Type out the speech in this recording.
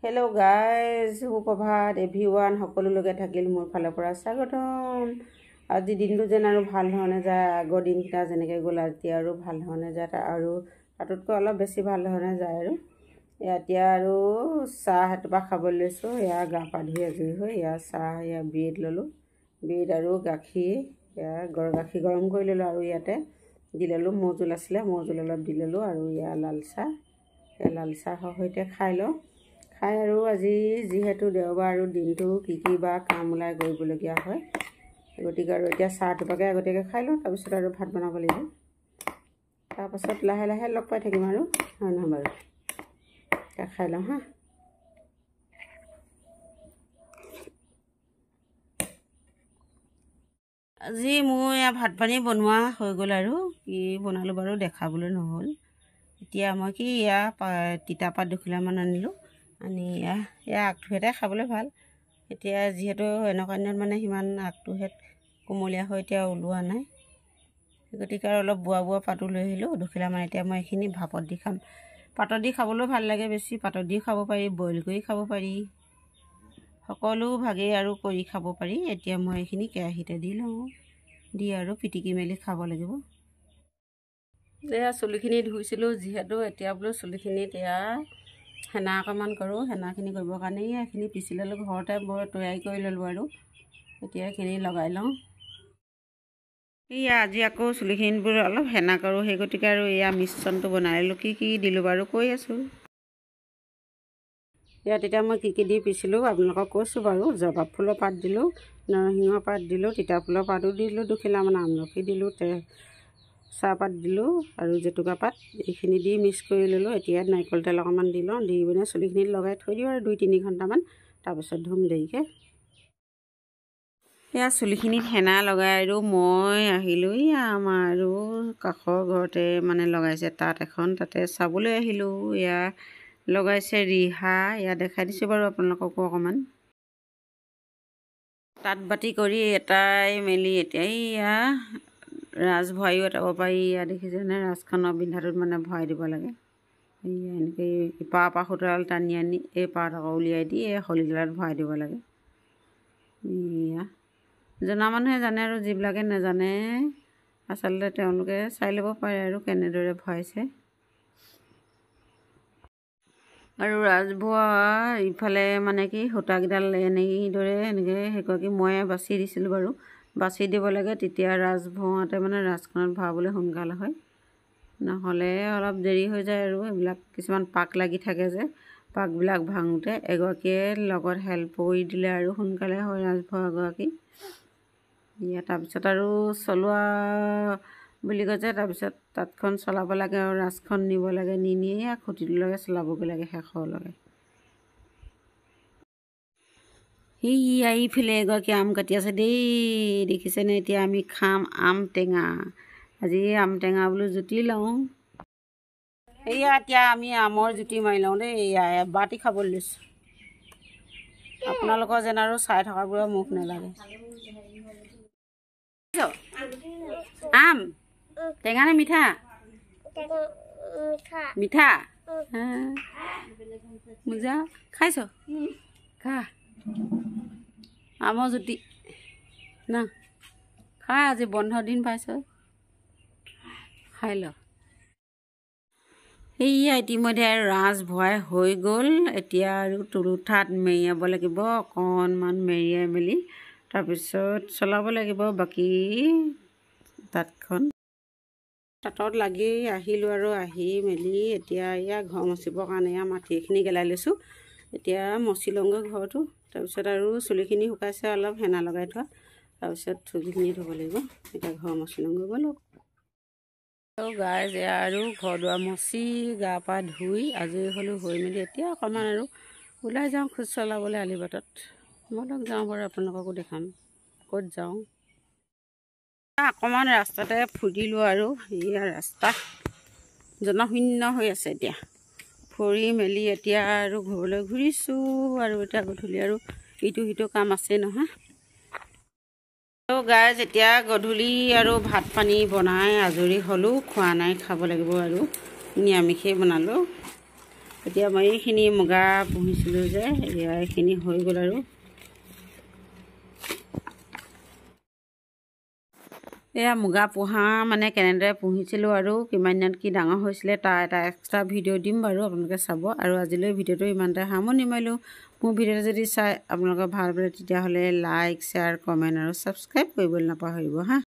Hello' guys, সুপ্ৰভাত everyone, সকলোলৈকে থাকিল মোৰ ফালৰ পৰা স্বাগতম। আজি দিনটো যেন আৰু ভাল ধৰণে যায়, আগৰ দিনকেইটা যেনেকৈ গ'ল এতিয়া আৰু ভাল ধৰণে যায়, আৰু তাতোতকৈ অলপ বেছি ভাল ধৰণে যায়। আৰু এতিয়া আৰু চাহ এটোপা খাবলৈ লৈছোঁ। এয়া গা পা ধুই আজৰি হৈ এয়া চাহ, এয়া ব্ৰেড ল'লোঁ, ব্ৰেড আৰু গাখীৰ, এয়া গাখীৰ গৰম কৰি ল'লোঁ আৰু ইয়াতে দি ল'লোঁ মৌজোল আছিলে, মৌজোল অলপ দি ল'লোঁ আৰু এয়া লাল চাহ, এয়া লাল চাহৰ সৈতে খাই লওঁ। খাই আৰু আজি যিহেতু দেওবাৰ আৰু দিনটো কি বা কাম ওলাই কৰিবলগীয়া হয়, গতিকে আৰু এতিয়া চাহ এটোপাকে আগতীয়াকৈ খাই লওঁ, তাৰপিছত আৰু ভাত বনাব লাগিব। তাৰপাছত লাহে লাহে লগ পাই থাকিম আৰু, হয় নহয় বাৰু? এতিয়া খাই লওঁ হা। আজি মোৰ এয়া ভাত পানী বনোৱা হৈ গ'ল আৰু কি বনালোঁ বাৰু দেখাবলৈ নহ'ল। এতিয়া মই কি এয়া তিতাপাত 2 কিলোমান আনিলোঁ, আনি এয়া আগটোহেঁতে খাবলৈ ভাল। এতিয়া যিহেতু এনেকুৱা দিনত মানে সিমান আগটোহেঁত কোমলীয়া হৈ এতিয়া ওলোৱা নাই, গতিকে আৰু অলপ বুঢ়া পাতো লৈ আহিলোঁ 2 কিলোমান। এতিয়া মই এইখিনি ভাপত দি খাম। পাতত দি খাবলৈও ভাল লাগে বেছি, পাতত দি খাব পাৰি, বইল কৰি খাব পাৰি, সকলো ভাগেই আৰু কৰি খাব পাৰি। এতিয়া মই এইখিনি কেৰাহীতে দি লওঁ, দি আৰু পিটিকি মেলি খাব লাগিব। এয়া চুলিখিনি ধুইছিলোঁ, যিহেতু এতিয়া বোলো চুলিখিনিত এয়া হেনা অকণমান কৰোঁ। হেনাখিনি কৰিবৰ কাৰণে এইখিনি পিচি ল'লোঁ, ঘৰতে বৰ তৈয়াৰী কৰি ল'লোঁ আৰু এতিয়া এইখিনি লগাই লওঁ। আজি আকৌ চুলিখিনিত বোলো অলপ হেনা কৰোঁ, সেই গতিকে আৰু এয়া মিশ্ৰণটো বনাই ল'লোঁ। কি দিলোঁ বাৰু কৈ আছোঁ। ইয়াত এতিয়া মই কি দি পিছিলোঁ আপোনালোকক কৈছোঁ বাৰু। জবা ফুলৰ পাত দিলোঁ, নৰসিংহৰ পাত দিলোঁ, তিতা ফুলৰ পাতো দিলোঁ 2 কিলোমান, আমলখি দিলোঁ, চাহপাত দিলোঁ আৰু জেতুকা পাত, এইখিনি দি মিক্স কৰি ল'লোঁ। এতিয়া নাৰিকল তেল অকণমান দি লওঁ, দি পিনে চুলিখিনিত লগাই থৈ দিওঁ আৰু 2-3 ঘণ্টামান, তাৰপিছত ধুম দেৰিকৈ। এয়া চুলিখিনিত হেনা লগাই আৰু মই আহিলোঁ আমাৰ আৰু কাষৰ ঘৰতে মানে লগাইছে তাঁত এখন, তাতে চাবলৈ আহিলোঁ। এয়া লগাইছে ৰিহা, এয়া দেখাই দিছোঁ বাৰু আপোনালোককো অকণমান। তাঁত বাতি কৰি এটাই মেলি এতিয়া এয়া ৰাজ ভৰাইও এটাব পাৰি। এয়া দেখিছেনে, ৰাজখনৰ বিন্ধাটোত মানে ভৰাই দিব লাগে। এয়া এনেকৈ ইপাৰ পৰা সূতাডাল টানি আনি এই পাৰত আকৌ উলিয়াই দি এই শলিডালত ভৰাই দিব লাগে। এয়া জনা মানুহে জানে আৰু যিবিলাকে নাজানে আচলতে তেওঁলোকে চাই ল'ব পাৰে আৰু কেনেদৰে ভৰাইছে। আৰু ৰাজভৰা ইফালে মানে কি সূতাকেইডাল এনেদৰে এনেকৈ সেইগৰাকী মই বাছি দিছিলোঁ বাৰু। বাছি দিব লাগে, তেতিয়া ৰাজ ভৰাওঁতে মানে ৰাজখনত ভৰাবলৈ সোনকালে হয়, নহ'লে অলপ দেৰি হৈ যায়। আৰু এইবিলাক কিছুমান পাক লাগি থাকে যে, পাকবিলাক ভাঙোঁতে এগৰাকীয়ে লগত হেল্প কৰি দিলে আৰু সোনকালে হয় ৰাজ ভৰাগৰাকী। তাৰপিছত আৰু চলোৱা বুলি কৈছে, তাৰপিছত তাঁতখন চলাব লাগে আৰু ৰাজখন নিব লাগে, নি খুঁটিটোলৈকে চলাবগৈ লাগে শেষৰলৈকে। এইফালে এগৰাকী আম কাটি আছে দেই, দেখিছেনে? এতিয়া আমি খাম আম টেঙা। আজি আম টেঙা বোলো জুতি লওঁ। এতিয়া আমি আমৰ জুতি মাৰি লওঁ দেই। বাতি খাবলৈ লৈছোঁ। আপোনালোকৰ যেন আৰু চাই থকাবোৰৰ মুখ নালাগে। আম টেঙা নে মিঠা? মিঠা। মোজা খাইছ? খা আমৰ জুতি না, খা, আজি বন্ধ দিন পাইছ, খাই ল। ইতিমধ্যে ৰাজ ভৰাই হৈ গ'ল। এতিয়া আৰু তুলুঠাত মেৰিয়াব লাগিব, অকণমান মেৰিয়াই মেলি তাৰপিছত চলাব লাগিব বাকী তাঁতখন। তাঁতত লাগি আহিলোঁ আৰু আহি মেলি এতিয়া ঘৰ মচিবৰ কাৰণে মাটিখিনি গেলাই লৈছোঁ। এতিয়া মচি লওঁগৈ ঘৰটো, তাৰপিছত আৰু চুলিখিনি শুকাইছে অলপ হেনা লগাই থোৱা, তাৰপিছত চুলিখিনি ধুব লাগিব। এতিয়া ঘৰ মচি লওঁগৈ ব'লক। গাইজ আৰু ঘৰ দুৱাৰ মচি গা পা ধুই আজৰি হ'লোঁ, হৈ মেলি এতিয়া অকণমান আৰু ওলাই যাওঁ খোজ চলাবলৈ আলি বাটত। মই লগ যাওঁ বাৰু, আপোনালোককো দেখাম ক'ত যাওঁ। অকণমান ৰাস্তাতে ফুৰিলোঁ আৰু ৰাস্তা জনশূন্য হৈ আছে। এতিয়া ফুৰি মেলি এতিয়া আৰু ঘৰলৈ ঘূৰিছোঁ আৰু এতিয়া গধূলি আৰু ইটো সিটো কাম আছে নহয়। গাইজ এতিয়া গধূলি আৰু ভাত পানী বনাই আজৰি হ'লোঁ, খোৱা নাই, খাব লাগিব আৰু নিৰামিষেই বনালোঁ। এতিয়া মই এইখিনি মুগা পুহিছিলোঁ যে এয়া এইখিনি হৈ গ'ল আৰু এয়া মুগা পোহা মানে কেনেদৰে পুহিছিলোঁ আৰু কিমান দিনত কি ডাঙৰ হৈছিলে তাৰ এটা এক্সট্ৰা ভিডিঅ' দিম বাৰু আপোনালোকে চাব আৰু আজিলৈ ভিডিঅ'টো ইমানতে সামৰণি মাৰিলোঁ মোৰ ভিডিঅ'টো যদি চাই আপোনালোকৰ ভাল পালে তেতিয়াহ'লে লাইক শ্বেয়াৰ কমেণ্ট আৰু ছাবস্ক্ৰাইব কৰিবলৈ নাপাহৰিব হা